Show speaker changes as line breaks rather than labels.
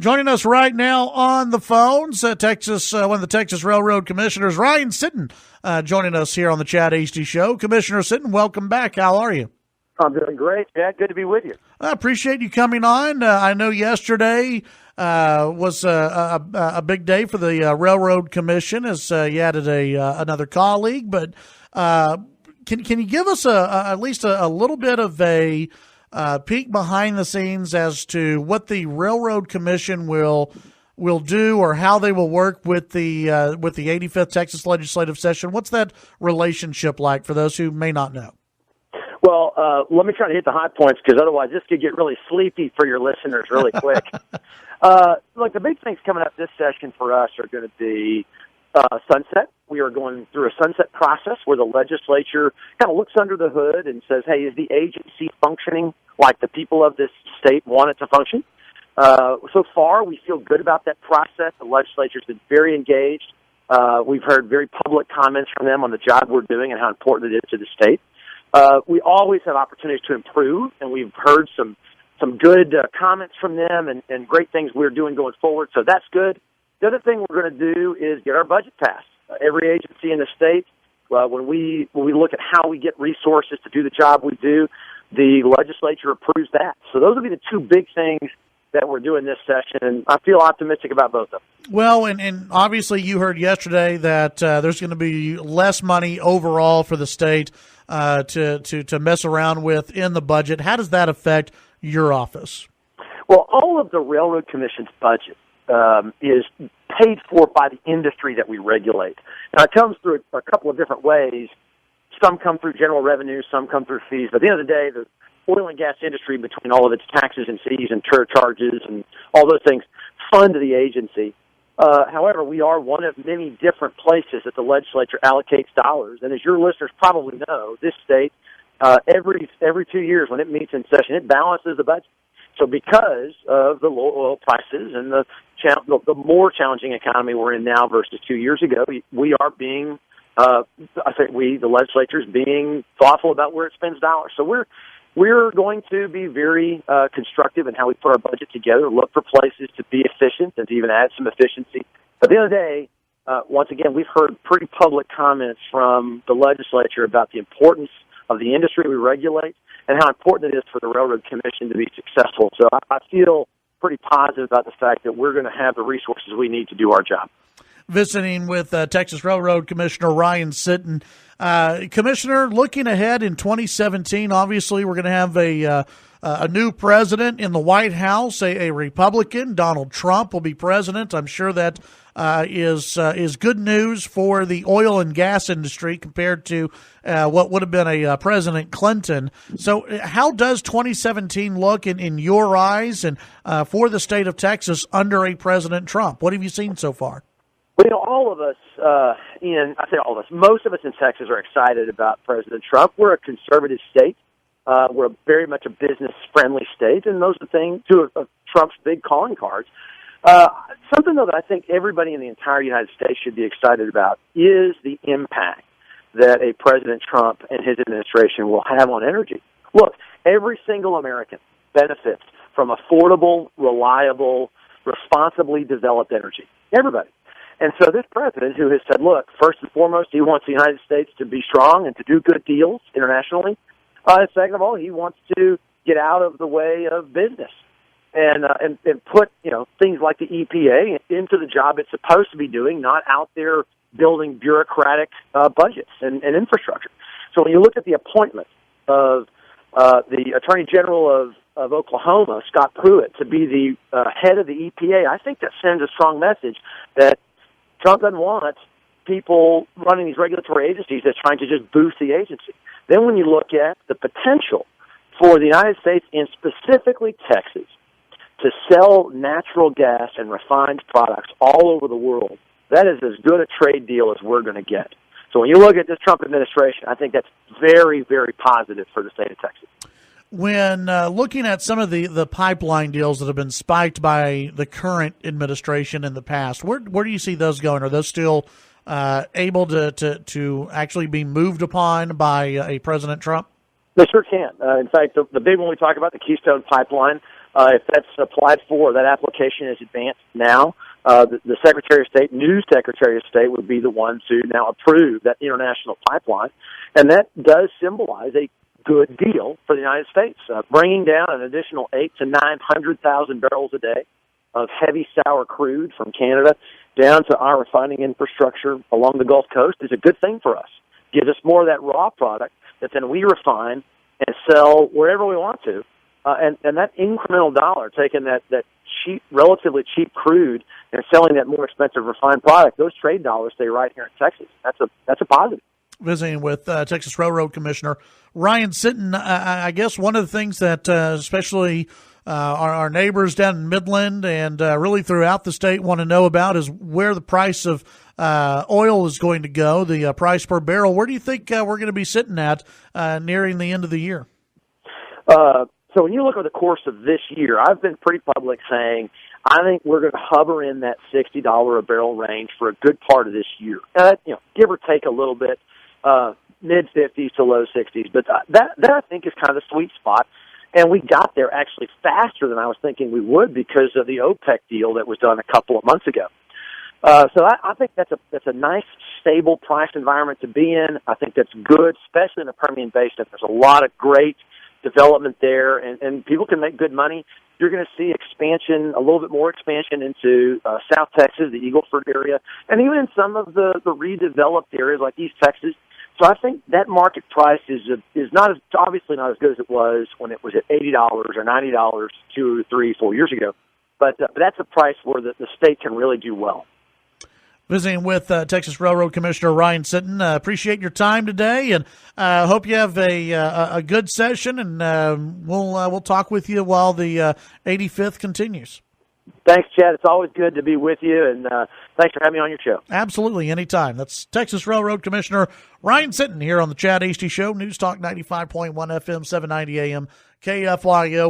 Joining us right now on the phones, one of the Texas Railroad Commissioners, Ryan Sitton, joining us here on the Chad Hasty Show. Commissioner Sitton, welcome back. How are you?
I'm doing great, Chad. Good to be with you.
I appreciate you coming on. I know yesterday was a big day for the Railroad Commission as you added another colleague, but can you give us at least a little bit of a peek behind the scenes as to what the Railroad Commission will do or how they will work with the 85th Texas Legislative Session? What's that relationship like for those who may not know?
Well, let me try to hit the high points because otherwise this could get really sleepy for your listeners really quick. Look, the big things coming up this session for us are going to be sunset. We are going through a sunset process where the legislature kind of looks under the hood and says, hey, is the agency functioning like the people of this state want it to function? So far, we feel good about that process. The legislature's been very engaged. We've heard very public comments from them on the job we're doing and how important it is to the state. We always have opportunities to improve, and we've heard some good comments from them and great things we're doing going forward, so that's good. The other thing we're going to do is get our budget passed. Every agency in the state, when we look at how we get resources to do the job we do, the legislature approves that. So those will be the two big things that we're doing this session, and I feel optimistic about both of them.
Well, and obviously you heard yesterday that there's going to be less money overall for the state to mess around with in the budget. How does that affect your office?
Well, all of the Railroad Commission's budget is paid for by the industry that we regulate. Now, it comes through a couple of different ways. Some come through general revenue, some come through fees. But at the end of the day, the oil and gas industry, between all of its taxes and fees and charges and all those things, fund the agency. However, we are one of many different places that the legislature allocates dollars. And as your listeners probably know, this state, every 2 years when it meets in session, it balances the budget. So because of the low oil prices and the more challenging economy we're in now versus 2 years ago, we are being, the legislature is being thoughtful about where it spends dollars. So we're going to be very constructive in how we put our budget together, look for places to be efficient and to even add some efficiency. But at the end of the day, once again, we've heard pretty public comments from the legislature about the importance of the industry we regulate and how important it is for the Railroad Commission to be successful. So I feel pretty positive about the fact that we're going to have the resources we need to do our job.
Visiting with Texas Railroad Commissioner Ryan Sitton. Commissioner, looking ahead in 2017, obviously we're going to have a new president in the White House, a Republican. Donald Trump will be president. I'm sure that is good news for the oil and gas industry compared to what would have been a President Clinton. So how does 2017 look in your eyes and for the state of Texas under a President Trump? What have you seen so far?
Well, all of us most of us in Texas are excited about President Trump. We're a conservative state. We're very much a business-friendly state, and those are two of Trump's big calling cards. Something, though, that I think everybody in the entire United States should be excited about is the impact that a President Trump and his administration will have on energy. Look, every single American benefits from affordable, reliable, responsibly developed energy. Everybody. And so this president who has said, look, first and foremost, he wants the United States to be strong and to do good deals internationally. And second of all, he wants to get out of the way of business and put, things like the EPA into the job it's supposed to be doing, not out there building bureaucratic budgets and infrastructure. So when you look at the appointment of the Attorney General of Oklahoma, Scott Pruitt, to be the head of the EPA, I think that sends a strong message that Trump doesn't want people running these regulatory agencies that's trying to just boost the agency. Then when you look at the potential for the United States, and specifically Texas, to sell natural gas and refined products all over the world, that is as good a trade deal as we're going to get. So when you look at this Trump administration, I think that's very, very positive for the state of Texas.
When looking at some of the pipeline deals that have been spiked by the current administration in the past, where do you see those going? Are those still able to actually be moved upon by a President Trump?
They sure can. In fact, the big one we talk about, the Keystone Pipeline, If that's applied for, that application is advanced now. The Secretary of State, new Secretary of State, would be the one to now approve that international pipeline, and that does symbolize a good deal for the United States, bringing down an additional 800,000 to 900,000 barrels a day of heavy sour crude from Canada down to our refining infrastructure along the Gulf Coast is a good thing for us. Gives us more of that raw product that then we refine and sell wherever we want to. And that incremental dollar, taking that cheap, relatively cheap crude and selling that more expensive refined product, those trade dollars stay right here in Texas. That's a positive.
Visiting with Texas Railroad Commissioner Ryan Sitton, I guess one of the things that especially our neighbors down in Midland and really throughout the state want to know about is where the price of oil is going to go, the price per barrel. Where do you think we're going to be sitting at nearing the end of the year?
So when you look at the course of this year, I've been pretty public saying I think we're going to hover in that $60 a barrel range for a good part of this year. Give or take a little bit, mid-50s to low 60s. But that I think is kind of the sweet spot. And we got there actually faster than I was thinking we would because of the OPEC deal that was done a couple of months ago. So I think that's a nice, stable price environment to be in. I think that's good, especially in the Permian Basin. There's a lot of great development there, and people can make good money. You're going to see expansion, a little bit more expansion into South Texas, the Eagle Ford area, and even in some of the redeveloped areas like East Texas. So I think that market price is obviously not as good as it was when it was at $80 or $90 2, 3, 4 years ago. But that's a price where the state can really do well.
Visiting with Texas Railroad Commissioner Ryan Sitton. Appreciate your time today, and hope you have a good session. And we'll talk with you while the 85th continues.
Thanks, Chad. It's always good to be with you, and thanks for having me on your show.
Absolutely, anytime. That's Texas Railroad Commissioner Ryan Sitton here on the Chad Hasty Show, News Talk 95.1 FM, 790 AM, KFYO.